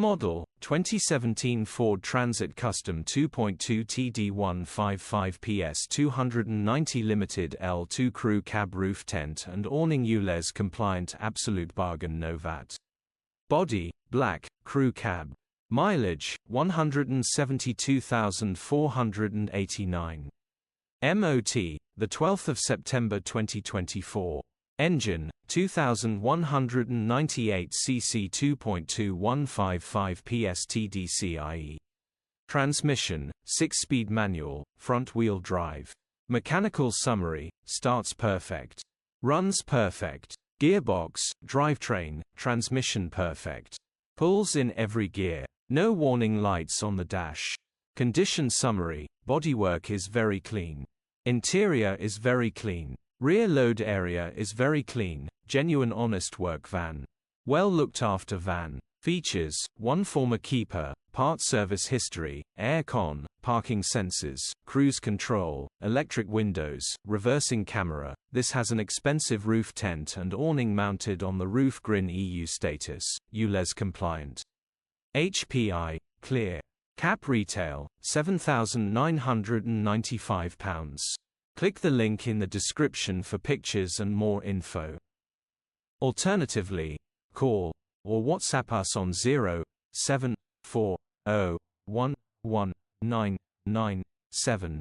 Model, 2017 Ford Transit Custom 2.2 TD155 PS 290 Limited L2 Crew Cab Roof Tent and Awning Ulez Compliant Absolute Bargain No VAT. Body, black, crew cab. Mileage, 172,489. MOT, the 12th of September 2024. Engine, 2198 cc 2.2155 PS TDCI-E. Transmission, 6-speed manual, front-wheel drive. Mechanical summary, starts perfect. Runs perfect. Gearbox, drivetrain, transmission perfect. Pulls in every gear. No warning lights on the dash. Condition summary, bodywork is very clean. Interior is very clean. Rear load area is very clean, genuine honest work van. Well looked after van. Features, 1 former keeper, part service history, air con, parking sensors, cruise control, electric windows, reversing camera. This has an expensive roof tent and awning mounted on the roof grin EU status, Ulez compliant. HPI, clear. Cap retail, £7,995. Click the link in the description for pictures and more info. Alternatively, call or WhatsApp us on 074011997.